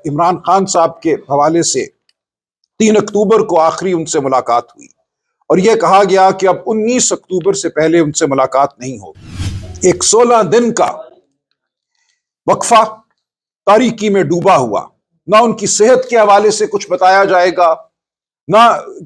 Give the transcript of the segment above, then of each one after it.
عمران خان صاحب کے حوالے سے 3 اکتوبر کو آخری ان سے ملاقات ہوئی اور یہ کہا گیا کہ اب 19 اکتوبر سے پہلے ان سے ملاقات نہیں ہوگی۔ ایک 16 دن کا وقفہ تاریکی میں ڈوبا ہوا، نہ ان کی صحت کے حوالے سے کچھ بتایا جائے گا، نہ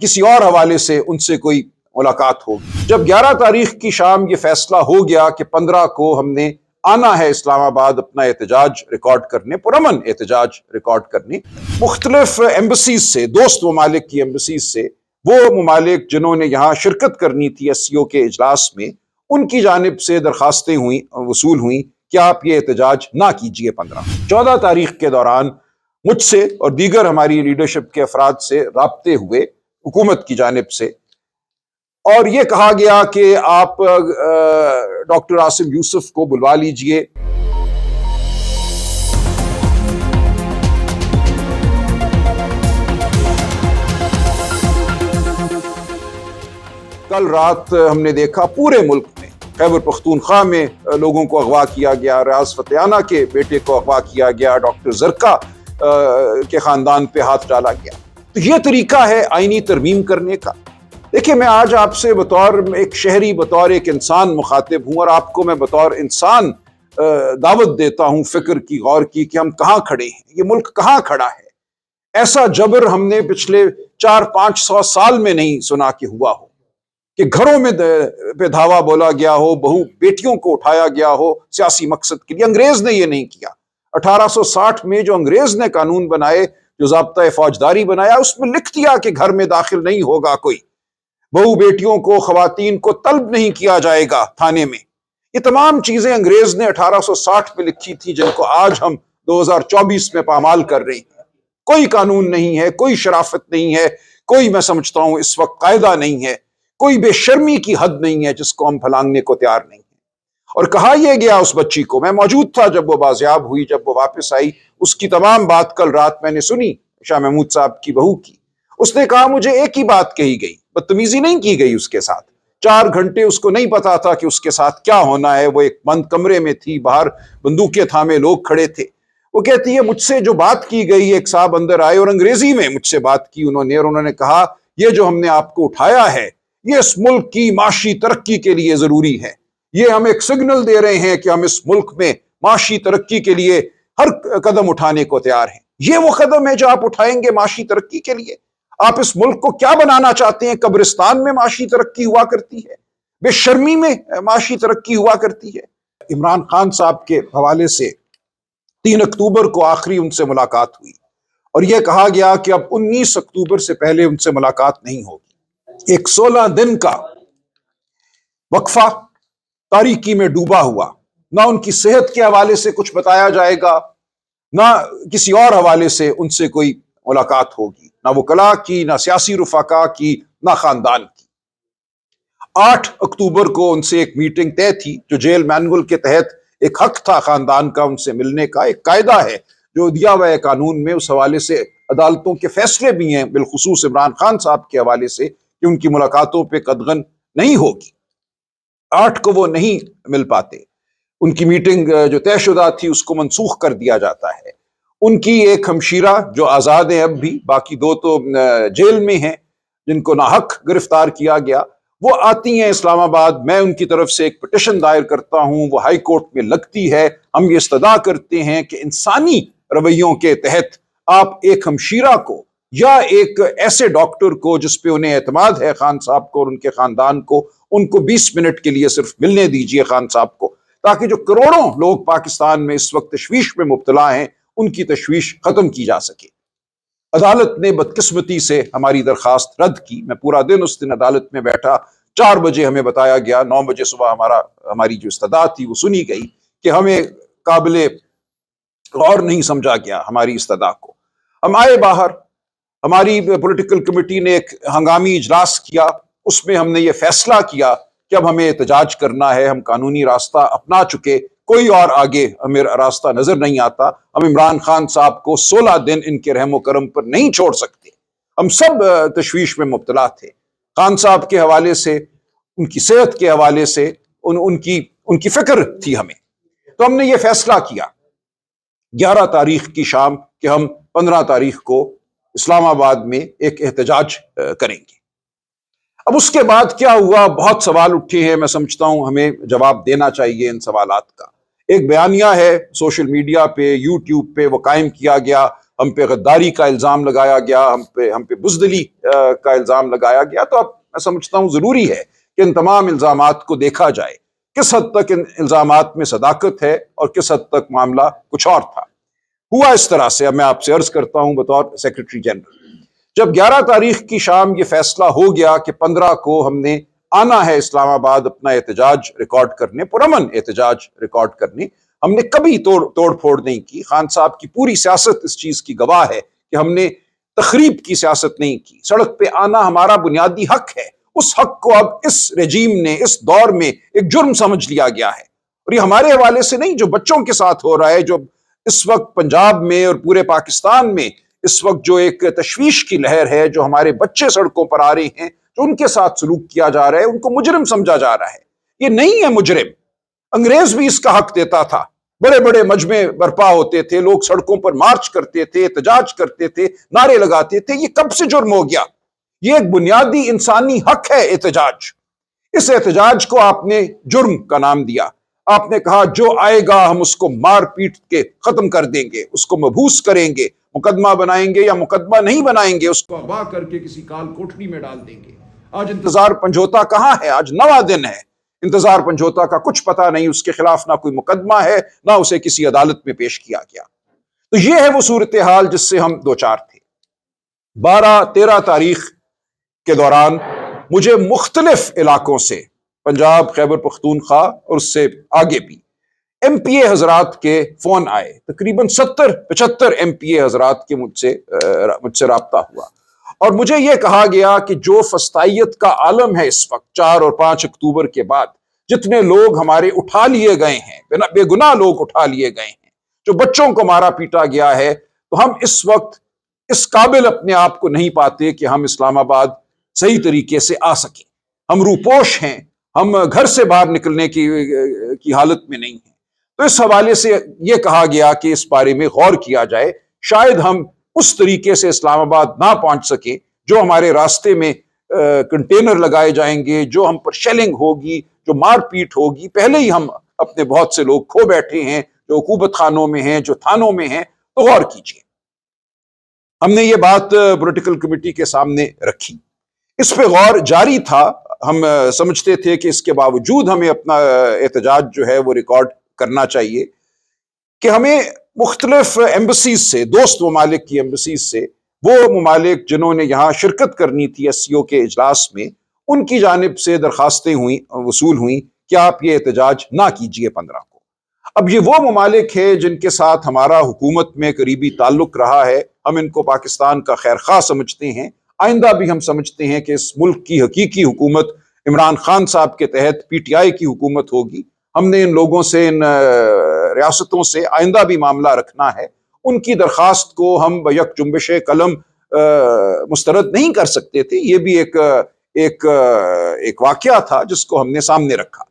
کسی اور حوالے سے ان سے کوئی ملاقات ہوگی۔ جب 11 تاریخ کی شام یہ فیصلہ ہو گیا کہ 15 کو ہم نے آنا ہے اسلام آباد اپنا احتجاج ریکارڈ کرنے، پرامن احتجاج ریکارڈ کرنے، مختلف ایمبیسیز سے، دوست ممالک کی ایمبیسیز سے، وہ ممالک جنہوں نے یہاں شرکت کرنی تھی ایس سی او کے اجلاس میں، ان کی جانب سے درخواستیں وصول ہوئیں کہ آپ یہ احتجاج نہ کیجئے 14 تاریخ کے دوران مجھ سے اور دیگر ہماری لیڈرشپ کے افراد سے رابطے ہوئے حکومت کی جانب سے، اور یہ کہا گیا کہ آپ ڈاکٹر عاصم یوسف کو بلوا لیجئے۔ کل رات ہم نے دیکھا پورے ملک میں، خیبر پختونخوا میں لوگوں کو اغوا کیا گیا، ریاض فتح کے بیٹے کو اغوا کیا گیا، ڈاکٹر زرکا کے خاندان پہ ہاتھ ڈالا گیا۔ تو یہ طریقہ ہے آئینی ترمیم کرنے کا؟ دیکھیں، میں آج آپ سے بطور ایک شہری، بطور ایک انسان مخاطب ہوں، اور آپ کو میں بطور انسان دعوت دیتا ہوں فکر کی، غور کی، کہ ہم کہاں کھڑے ہیں، یہ ملک کہاں کھڑا ہے۔ ایسا جبر ہم نے پچھلے 400-500 سال میں نہیں سنا کہ ہوا ہو، کہ گھروں میں پہ دھاوا بولا گیا ہو، بہو بیٹیوں کو اٹھایا گیا ہو سیاسی مقصد کے لیے۔ انگریز نے یہ نہیں کیا۔ 1860 میں جو انگریز نے قانون بنائے، جو ضابطۂ فوجداری بنایا، اس میں لکھ دیا کہ گھر میں داخل نہیں ہوگا کوئی، بہو بیٹیوں کو، خواتین کو طلب نہیں کیا جائے گا تھانے میں۔ یہ تمام چیزیں انگریز نے 1860 میں لکھی تھی، جن کو آج ہم 2024 میں پامال کر رہے ہیں۔ کوئی قانون نہیں ہے، کوئی شرافت نہیں ہے، کوئی، میں سمجھتا ہوں اس وقت، قاعدہ نہیں ہے، کوئی بے شرمی کی حد نہیں ہے جس کو ہم پھلانگنے کو تیار نہیں ہیں۔ اور کہا یہ گیا اس بچی کو، میں موجود تھا جب وہ بازیاب ہوئی، جب وہ واپس آئی، اس کی تمام بات کل رات میں نے سنی، شاہ محمود صاحب کی بہو کی۔ اس نے کہا مجھے ایک ہی بات کہی گئی، بدتمیزی نہیں کی گئی اس کے ساتھ۔ 4 گھنٹے اس کو نہیں پتا تھا کہ اس کے ساتھ کیا ہونا ہے، وہ ایک بند کمرے میں تھی، باہر بندوقیں تھامے لوگ کھڑے تھے۔ وہ کہتی ہے مجھ سے جو بات کی گئی، ایک صاحب اندر آئے اور انگریزی میں مجھ سے بات کی انہوں نے کہا یہ جو ہم نے آپ کو اٹھایا ہے، یہ اس ملک کی معاشی ترقی کے لیے ضروری ہے۔ یہ ہم ایک سگنل دے رہے ہیں کہ ہم اس ملک میں معاشی ترقی کے لیے ہر قدم اٹھانے کو تیار ہیں۔ یہ وہ قدم ہے جو آپ اٹھائیں گے معاشی ترقی کے لیے؟ آپ اس ملک کو کیا بنانا چاہتے ہیں؟ قبرستان میں معاشی ترقی ہوا کرتی ہے، بے شرمی میں معاشی ترقی ہوا کرتی ہے۔ عمران خان صاحب کے حوالے سے 3 اکتوبر کو آخری ان سے ملاقات ہوئی اور یہ کہا گیا کہ اب 19 اکتوبر سے پہلے ان سے ملاقات نہیں ہوگی۔ ایک 16 دن کا وقفہ تاریکی میں ڈوبا ہوا، نہ ان کی صحت کے حوالے سے کچھ بتایا جائے گا، نہ کسی اور حوالے سے ان سے کوئی ملاقات ہوگی، نہ وکلاء کی، نہ سیاسی رفقا کی، نہ خاندان کی۔ 8 اکتوبر کو ان سے ایک میٹنگ طے تھی، جو جیل مینول کے تحت ایک حق تھا خاندان کا ان سے ملنے کا، ایک قاعدہ ہے جو دیا ہوا ہے قانون میں۔ اس حوالے سے عدالتوں کے فیصلے بھی ہیں، بالخصوص عمران خان صاحب کے حوالے سے، کہ ان کی ملاقاتوں پہ قدغن نہیں ہوگی۔ 8 کو وہ نہیں مل پاتے، ان کی میٹنگ جو طے شدہ تھی اس کو منسوخ کر دیا جاتا ہے۔ ان کی ایک ہمشیرہ جو آزاد ہیں اب بھی، باقی 2 تو جیل میں ہیں جن کو ناحق گرفتار کیا گیا، وہ آتی ہیں اسلام آباد۔ میں ان کی طرف سے ایک پٹیشن دائر کرتا ہوں، وہ ہائی کورٹ میں لگتی ہے۔ ہم یہ استدعا کرتے ہیں کہ انسانی رویوں کے تحت آپ ایک ہمشیرہ کو یا ایک ایسے ڈاکٹر کو جس پہ انہیں اعتماد ہے، خان صاحب کو اور ان کے خاندان کو، ان کو 20 منٹ کے لیے صرف ملنے دیجئے خان صاحب کو، تاکہ جو کروڑوں لوگ پاکستان میں اس وقت تشویش میں مبتلا ہیں، ان کی تشویش ختم کی جا سکے۔ عدالت نے بدقسمتی سے ہماری درخواست رد کی۔ میں پورا دن اس دن عدالت میں بیٹھا، 4 بجے ہمیں بتایا گیا، 9 بجے صبح ہماری جو استدعا تھی وہ سنی گئی، کہ ہمیں قابل غور نہیں سمجھا گیا ہماری استدعا کو۔ ہم آئے باہر، ہماری پولیٹیکل کمیٹی نے ایک ہنگامی اجلاس کیا، اس میں ہم نے یہ فیصلہ کیا کہ اب ہمیں احتجاج کرنا ہے۔ ہم قانونی راستہ اپنا چکے، کوئی اور آگے ہمیں راستہ نظر نہیں آتا۔ ہم عمران خان صاحب کو 16 دن ان کے رحم و کرم پر نہیں چھوڑ سکتے۔ ہم سب تشویش میں مبتلا تھے، خان صاحب کے حوالے سے، ان کی صحت کے حوالے سے، ان کی فکر تھی ہمیں۔ تو ہم نے یہ فیصلہ کیا 11 تاریخ کی شام کہ ہم 15 تاریخ کو اسلام آباد میں ایک احتجاج کریں گے۔ اب اس کے بعد کیا ہوا؟ بہت سوال اٹھے ہیں، میں سمجھتا ہوں ہمیں جواب دینا چاہیے ان سوالات کا۔ ایک بیانیہ ہے سوشل میڈیا پہ، یوٹیوب پہ، وہ قائم کیا گیا، ہم پہ غداری کا الزام لگایا گیا، ہم پہ بزدلی کا الزام لگایا گیا۔ تو اب میں سمجھتا ہوں ضروری ہے کہ ان تمام الزامات کو دیکھا جائے، کس حد تک ان الزامات میں صداقت ہے اور کس حد تک معاملہ کچھ اور تھا۔ ہوا اس طرح سے، اب میں آپ سے عرض کرتا ہوں بطور سیکرٹری جنرل، جب 11 تاریخ کی شام یہ فیصلہ ہو گیا کہ 15 کو ہم نے آنا ہے اسلام آباد اپنا احتجاج ریکارڈ کرنے، پرامن احتجاج ریکارڈ کرنے، ہم نے کبھی توڑ پھوڑ نہیں کی۔ خان صاحب کی پوری سیاست اس چیز کی گواہ ہے کہ ہم نے تخریب کی سیاست نہیں کی۔ سڑک پہ آنا ہمارا بنیادی حق ہے، اس حق کو اب اس رجیم نے اس دور میں ایک جرم سمجھ لیا گیا ہے۔ اور یہ ہمارے حوالے سے نہیں، جو بچوں کے ساتھ ہو رہا ہے، جو اس وقت پنجاب میں اور پورے پاکستان میں اس وقت جو ایک تشویش کی لہر ہے، جو ہمارے بچے سڑکوں پر آ رہے ہیں، جو ان کے ساتھ سلوک کیا جا رہا ہے، ان کو مجرم سمجھا جا رہا ہے۔ یہ نہیں ہے مجرم، انگریز بھی اس کا حق دیتا تھا۔ بڑے بڑے مجمع برپا ہوتے تھے، لوگ سڑکوں پر مارچ کرتے تھے، احتجاج کرتے تھے، نعرے لگاتے تھے۔ یہ کب سے جرم ہو گیا؟ یہ ایک بنیادی انسانی حق ہے احتجاج۔ اس احتجاج کو آپ نے جرم کا نام دیا۔ آپ نے کہا جو آئے گا ہم اس کو مار پیٹ کے ختم کر دیں گے، اس کو مبہوس کریں گے، مقدمہ بنائیں گے یا مقدمہ نہیں بنائیں گے، اس کو اغوا کر کے کسی کال کوٹری میں ڈال دیں گے۔ آج انتظار پنجھوتا کہاں ہے؟ آج 9واں دن ہے، انتظار پنجھوتا کا کچھ پتہ نہیں، اس کے خلاف نہ کوئی مقدمہ ہے، نہ اسے کسی عدالت میں پیش کیا گیا۔ تو یہ ہے وہ صورتحال جس سے ہم دوچار تھے۔ 12-13 تاریخ کے دوران مجھے مختلف علاقوں سے، پنجاب، خیبر پختونخوا اور اس سے آگے بھی، ایم پی اے حضرات کے فون آئے۔ تقریباً 70-75 ایم پی اے حضرات کے مجھ سے رابطہ ہوا، اور مجھے یہ کہا گیا کہ جو فسطائیت کا عالم ہے اس وقت، 4 اور 5 اکتوبر کے بعد جتنے لوگ ہمارے اٹھا لیے گئے ہیں، بے گناہ لوگ اٹھا لیے گئے ہیں، جو بچوں کو مارا پیٹا گیا ہے، تو ہم اس وقت اس قابل اپنے آپ کو نہیں پاتے کہ ہم اسلام آباد صحیح طریقے سے آ سکیں۔ ہم روپوش ہیں، ہم گھر سے باہر نکلنے کی حالت میں نہیں ہیں۔ تو اس حوالے سے یہ کہا گیا کہ اس بارے میں غور کیا جائے، شاید ہم اس طریقے سے اسلام آباد نہ پہنچ سکیں، جو ہمارے راستے میں کنٹینر لگائے جائیں گے، جو ہم پر شیلنگ ہوگی، جو مار پیٹ ہوگی۔ پہلے ہی ہم اپنے بہت سے لوگ کھو بیٹھے ہیں، جو حکومت خانوں میں ہیں، جو تھانوں میں ہیں۔ تو غور کیجیے، ہم نے یہ بات پولیٹیکل کمیٹی کے سامنے رکھی، اس پہ غور جاری تھا۔ ہم سمجھتے تھے کہ اس کے باوجود ہمیں اپنا احتجاج جو ہے وہ ریکارڈ کرنا چاہیے، کہ ہمیں مختلف ایمبسیز سے، دوست ممالک کی ایمبسیز سے، وہ ممالک جنہوں نے یہاں شرکت کرنی تھی ایس سی او کے اجلاس میں، ان کی جانب سے درخواستیں وصول ہوئیں کہ آپ یہ احتجاج نہ کیجیے 15 کو۔ اب یہ وہ ممالک ہیں جن کے ساتھ ہمارا حکومت میں قریبی تعلق رہا ہے، ہم ان کو پاکستان کا خیر خواہ سمجھتے ہیں، آئندہ بھی ہم سمجھتے ہیں کہ اس ملک کی حقیقی حکومت عمران خان صاحب کے تحت پی ٹی آئی کی حکومت ہوگی۔ ہم نے ان لوگوں سے، ان ریاستوں سے آئندہ بھی معاملہ رکھنا ہے۔ ان کی درخواست کو ہم بیک جنبش قلم مسترد نہیں کر سکتے تھے۔ یہ بھی ایک واقعہ تھا جس کو ہم نے سامنے رکھا۔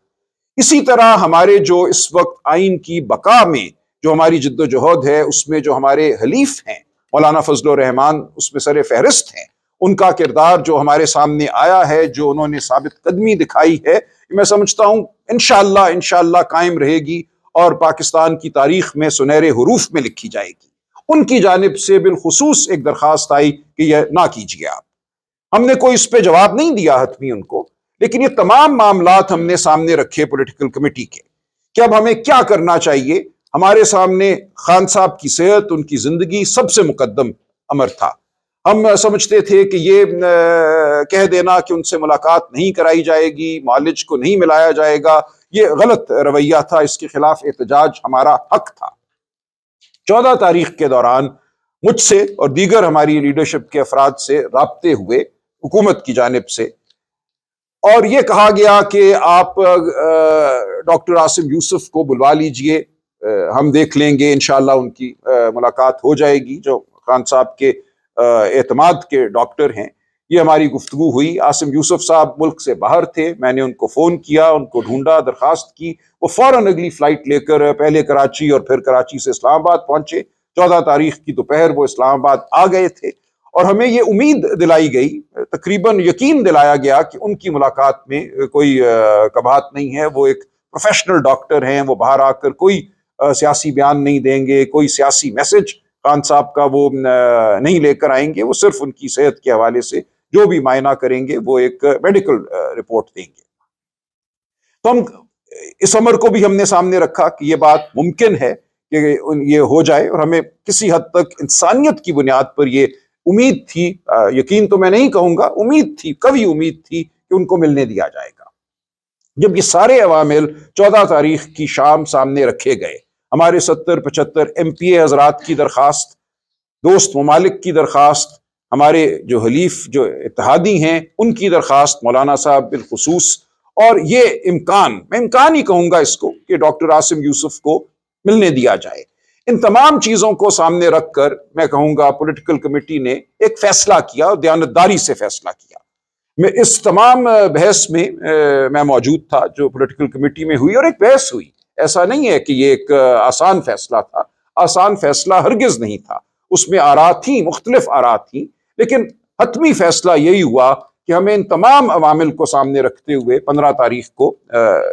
اسی طرح ہمارے جو اس وقت آئین کی بقا میں جو ہماری جد و جہد ہے، اس میں جو ہمارے حلیف ہیں، مولانا فضل الرحمان اس میں سر فہرست ہیں، ان کا کردار جو ہمارے سامنے آیا ہے، جو انہوں نے ثابت قدمی دکھائی ہے، میں سمجھتا ہوں انشاءاللہ قائم رہے گی اور پاکستان کی تاریخ میں سنہرے حروف میں لکھی جائے گی۔ ان کی جانب سے بالخصوص ایک درخواست آئی کہ یہ نہ کیجیے آپ۔ ہم نے کوئی اس پہ جواب نہیں دیا حتمی ان کو، لیکن یہ تمام معاملات ہم نے سامنے رکھے پولیٹیکل کمیٹی کے کہ اب ہمیں کیا کرنا چاہیے۔ ہمارے سامنے خان صاحب کی صحت، ان کی زندگی سب سے مقدم امر تھا۔ ہم سمجھتے تھے کہ یہ کہہ دینا کہ ان سے ملاقات نہیں کرائی جائے گی، معالج کو نہیں ملایا جائے گا، یہ غلط رویہ تھا، اس کے خلاف احتجاج ہمارا حق تھا۔ 14 تاریخ کے دوران مجھ سے اور دیگر ہماری لیڈرشپ کے افراد سے رابطے ہوئے حکومت کی جانب سے، اور یہ کہا گیا کہ آپ ڈاکٹر عاصم یوسف کو بلوا لیجئے، ہم دیکھ لیں گے، انشاءاللہ ان کی ملاقات ہو جائے گی، جو خان صاحب کے اعتماد کے ڈاکٹر ہیں۔ یہ ہماری گفتگو ہوئی۔ عاصم یوسف صاحب ملک سے باہر تھے، میں نے ان کو فون کیا، ان کو ڈھونڈا، درخواست کی، وہ فوراً اگلی فلائٹ لے کر پہلے کراچی اور پھر کراچی سے اسلام آباد پہنچے۔ 14 تاریخ کی دوپہر وہ اسلام آباد آ گئے تھے اور ہمیں یہ امید دلائی گئی، تقریباً یقین دلایا گیا کہ ان کی ملاقات میں کوئی کباہت نہیں ہے، وہ ایک پروفیشنل ڈاکٹر ہیں، وہ باہر آ کر کوئی سیاسی بیان نہیں دیں گے، کوئی سیاسی میسج خان صاحب کا وہ نہیں لے کر آئیں گے، وہ صرف ان کی صحت کے حوالے سے جو بھی معائنہ کریں گے وہ ایک میڈیکل رپورٹ دیں گے۔ تو ہم اس امر کو بھی ہم نے سامنے رکھا کہ یہ بات ممکن ہے کہ یہ ہو جائے، اور ہمیں کسی حد تک انسانیت کی بنیاد پر یہ امید تھی، یقین تو میں نہیں کہوں گا، امید تھی، قوی امید تھی کہ ان کو ملنے دیا جائے گا۔ جب یہ سارے عوامل 14 تاریخ کی شام سامنے رکھے گئے، ہمارے 70-75 ایم پی اے حضرات کی درخواست، دوست ممالک کی درخواست، ہمارے جو حلیف جو اتحادی ہیں ان کی درخواست، مولانا صاحب بالخصوص، اور یہ امکان، میں امکان ہی کہوں گا اس کو، کہ ڈاکٹر عاصم یوسف کو ملنے دیا جائے، ان تمام چیزوں کو سامنے رکھ کر میں کہوں گا پولیٹیکل کمیٹی نے ایک فیصلہ کیا اور دیانتداری سے فیصلہ کیا۔ میں اس تمام بحث میں میں موجود تھا جو پولیٹیکل کمیٹی میں ہوئی، اور ایک بحث ہوئی، ایسا نہیں ہے کہ یہ ایک آسان فیصلہ تھا، آسان فیصلہ ہرگز نہیں تھا، اس میں آراء تھیں، مختلف آراء تھیں، لیکن حتمی فیصلہ یہی ہوا کہ ہمیں ان تمام عوامل کو سامنے رکھتے ہوئے 15 تاریخ کو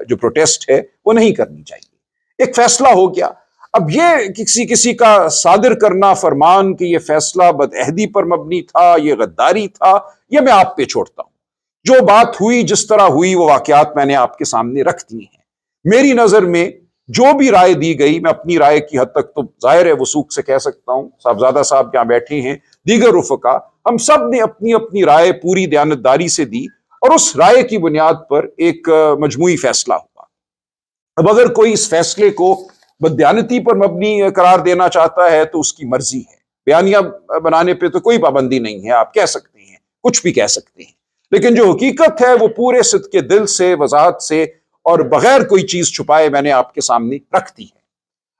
جو پروٹیسٹ ہے وہ نہیں کرنی چاہیے۔ ایک فیصلہ ہو گیا۔ اب یہ کسی کا صادر کرنا فرمان کہ یہ فیصلہ بدعہدی پر مبنی تھا، یہ غداری تھا، یہ میں آپ پہ چھوڑتا ہوں۔ جو بات ہوئی، جس طرح ہوئی، وہ واقعات میں نے آپ کے سامنے رکھ دی ہیں۔ میری نظر میں جو بھی رائے دی گئی، میں اپنی رائے کی حد تک تو ظاہر ہے وثوق سے کہہ سکتا ہوں، صاحبزادہ صاحب یہاں بیٹھے ہیں، دیگر رفقا، ہم سب نے اپنی اپنی رائے پوری دیانتداری سے دی، اور اس رائے کی بنیاد پر ایک مجموعی فیصلہ ہوا۔ اب اگر کوئی اس فیصلے کو بددیانتی پر مبنی قرار دینا چاہتا ہے تو اس کی مرضی ہے، بیانیہ بنانے پہ تو کوئی پابندی نہیں ہے، آپ کہہ سکتے ہیں، کچھ بھی کہہ سکتے ہیں، لیکن جو حقیقت ہے وہ پورے صدق کے دل سے، وضاحت سے اور بغیر کوئی چیز چھپائے میں نے آپ کے سامنے رکھ دی ہے۔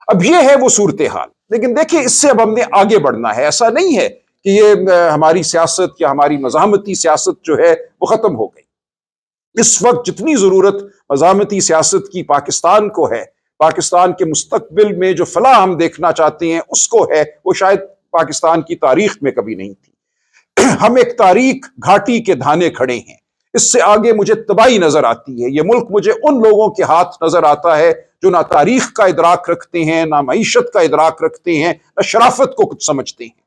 اب یہ ہے وہ صورتحال، لیکن دیکھیں اس سے اب ہم نے آگے بڑھنا ہے۔ ایسا نہیں ہے کہ یہ ہماری سیاست یا ہماری مزاحمتی سیاست جو ہے وہ ختم ہو گئی۔ اس وقت جتنی ضرورت مزاحمتی سیاست کی پاکستان کو ہے، پاکستان کے مستقبل میں جو فلاح ہم دیکھنا چاہتے ہیں اس کو ہے، وہ شاید پاکستان کی تاریخ میں کبھی نہیں تھی۔ ہم ایک تاریخ گھاٹی کے دھانے کھڑے ہیں، اس سے آگے مجھے تباہی نظر آتی ہے۔ یہ ملک مجھے ان لوگوں کے ہاتھ نظر آتا ہے جو نہ تاریخ کا ادراک رکھتے ہیں، نہ معیشت کا ادراک رکھتے ہیں، نہ شرافت کو کچھ سمجھتے ہیں۔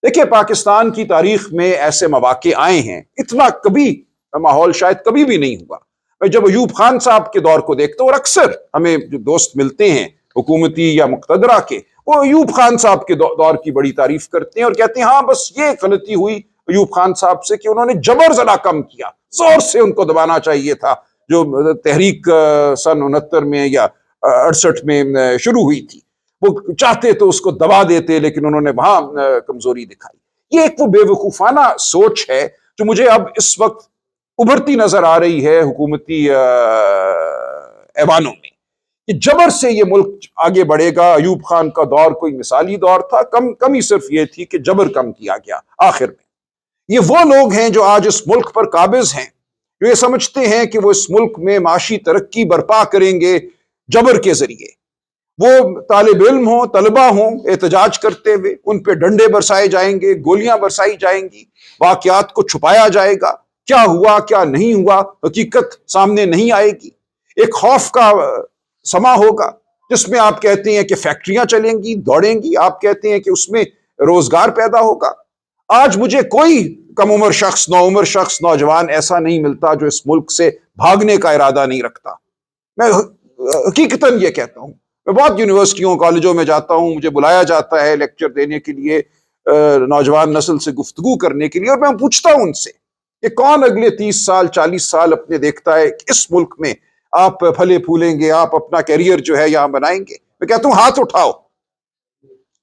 دیکھیں پاکستان کی تاریخ میں ایسے مواقع آئے ہیں، اتنا کبھی ماحول شاید کبھی بھی نہیں ہوا۔ میں جب ایوب خان صاحب کے دور کو دیکھتا ہوں، اور اکثر ہمیں جو دوست ملتے ہیں حکومتی یا مقتدرہ کے، وہ ایوب خان صاحب کے دور کی بڑی تعریف کرتے ہیں اور کہتے ہیں ہاں بس یہ غلطی ہوئی ایوب خان صاحب سے کہ انہوں نے جبر ذرا کم کیا، زور سے ان کو دبانا چاہیے تھا، جو تحریک سن 69 میں یا 68 میں شروع ہوئی تھی، وہ چاہتے تو اس کو دبا دیتے، لیکن انہوں نے وہاں کمزوری دکھائی۔ یہ ایک وہ بے وقوفانہ سوچ ہے جو مجھے اب اس وقت ابھرتی نظر آ رہی ہے حکومتی ایوانوں میں، کہ جبر سے یہ ملک آگے بڑھے گا۔ ایوب خان کا دور کوئی مثالی دور تھا، کمی صرف یہ تھی کہ جبر کم کیا گیا آخر میں۔ یہ وہ لوگ ہیں جو آج اس ملک پر قابض ہیں، جو یہ سمجھتے ہیں کہ وہ اس ملک میں معاشی ترقی برپا کریں گے جبر کے ذریعے۔ وہ طالب علم ہوں، طلبہ ہوں، احتجاج کرتے ہوئے ان پہ ڈنڈے برسائے جائیں گے، گولیاں برسائی جائیں گی، واقعات کو چھپایا جائے گا، کیا ہوا کیا نہیں ہوا حقیقت سامنے نہیں آئے گی۔ ایک خوف کا سما ہوگا جس میں آپ کہتے ہیں کہ فیکٹریاں چلیں گی، دوڑیں گی، آپ کہتے ہیں کہ اس میں روزگار پیدا ہوگا۔ آج مجھے کوئی کم عمر شخص، نوعمر شخص، نوجوان ایسا نہیں ملتا جو اس ملک سے بھاگنے کا ارادہ نہیں رکھتا۔ میں حقیقتاً یہ کہتا ہوں، میں بہت یونیورسٹیوں کالجوں میں جاتا ہوں، مجھے بلایا جاتا ہے لیکچر دینے کے لیے، نوجوان نسل سے گفتگو کرنے کے لیے، اور میں پوچھتا ہوں ان سے کہ کون اگلے 30 سال 40 سال اپنے دیکھتا ہے کہ اس ملک میں آپ پھلے پھولیں گے، آپ اپنا کیریئر جو ہے یہاں بنائیں گے؟ میں کہتا ہوں ہاتھ اٹھاؤ۔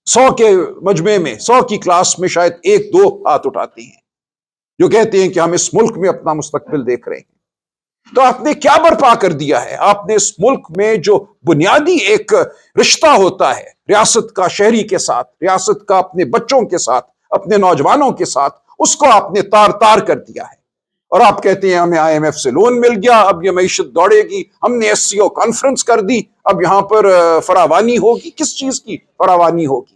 100 کے مجمع میں، 100 کی کلاس میں شاید 1-2 ہاتھ اٹھاتے ہیں جو کہتے ہیں کہ ہم اس ملک میں اپنا مستقبل دیکھ رہے ہیں۔ تو آپ نے کیا برپا کر دیا ہے؟ آپ نے اس ملک میں جو بنیادی ایک رشتہ ہوتا ہے ریاست کا شہری کے ساتھ، ریاست کا اپنے بچوں کے ساتھ، اپنے نوجوانوں کے ساتھ، اس کو آپ نے تار تار کر دیا ہے، اور آپ کہتے ہیں ہمیں IMF سے لون مل گیا، اب یہ معیشت دوڑے گی، ہم نے SCO کانفرنس کر دی، اب یہاں پر فراوانی ہوگی۔ کس چیز کی فراوانی ہوگی؟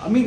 I mean,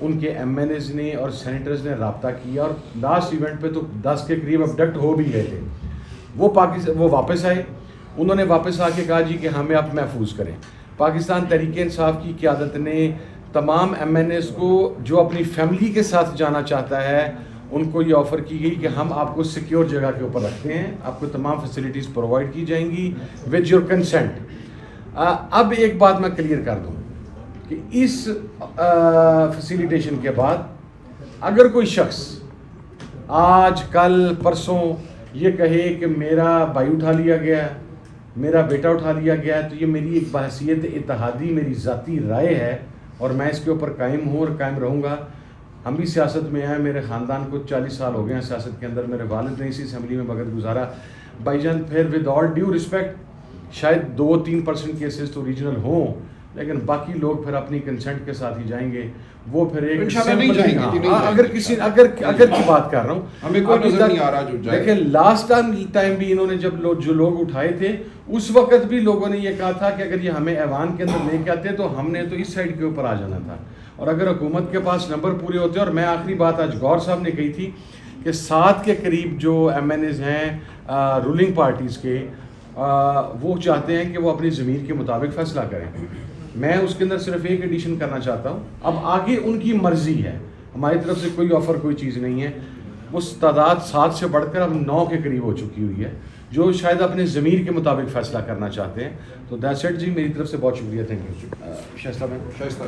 ان کے ایم این ایز نے اور سینیٹرز نے رابطہ کیا اور لاسٹ ایونٹ پہ تو 10 کے قریب ابڈکٹ ہو بھی گئے تھے. وہ واپس آئے. انہوں نے واپس آ کے کہا جی کہ ہمیں آپ محفوظ کریں. پاکستان تحریک انصاف کی قیادت نے تمام ایم این ایز کو جو اپنی فیملی کے ساتھ جانا چاہتا ہے ان کو یہ آفر کی گئی کہ ہم آپ کو سیکیور جگہ کے اوپر رکھتے ہیں, آپ کو تمام فیسلٹیز پرووائڈ کی جائیں گی ود یور کنسنٹ. اب ایک بات میں کلیئر کر دوں کہ اس فیسیلیٹیشن کے بعد اگر کوئی شخص آج کل پرسوں یہ کہے کہ میرا بھائی اٹھا لیا گیا, میرا بیٹا اٹھا لیا گیا, تو یہ میری ایک بحیثیت اتحادی میری ذاتی رائے ہے اور میں اس کے اوپر قائم ہوں اور قائم رہوں گا. ہم بھی سیاست میں آئے, میرے خاندان کو 40 سال ہو گئے ہیں سیاست کے اندر, میرے والد نے اسی اسمبلی میں وقت گزارا. بھائی جان پھر ود آل ڈیو رسپیکٹ شاید 2-3% کیسز تو ریجنل ہوں, لیکن باقی لوگ پھر اپنی کنسنٹ کے ساتھ ہی جائیں گے. وہ پھر ایک اگر کسی اگر کی بات کر رہا ہوں, ہمیں کوئی نظر نہیں آ رہا جو جائے. دیکھیں لاسٹ ٹائم بھی انہوں نے جو لوگ اٹھائے تھے اس وقت بھی لوگوں نے یہ کہا تھا کہ اگر یہ ہمیں ایوان کے اندر لے کے آتے تو ہم نے تو اس سائڈ کے اوپر آ جانا تھا, اور اگر حکومت کے پاس نمبر پورے ہوتے. اور میں آخری بات آج گور صاحب نے کہی تھی کہ 7 کے قریب جو ایم این ایز ہیں رولنگ پارٹیز کے, وہ چاہتے ہیں کہ وہ اپنی ضمیر کے مطابق فیصلہ کریں. میں اس کے اندر صرف ایک ایڈیشن کرنا چاہتا ہوں, اب آگے ان کی مرضی ہے, ہماری طرف سے کوئی آفر کوئی چیز نہیں ہے. وہ تعداد 7 سے بڑھ کر اب 9 کے قریب ہو چکی ہوئی ہے جو شاید اپنے ضمیر کے مطابق فیصلہ کرنا چاہتے ہیں. تو دیٹس اٹ جی, میری طرف سے بہت شکریہ. Thank you. شائستہ.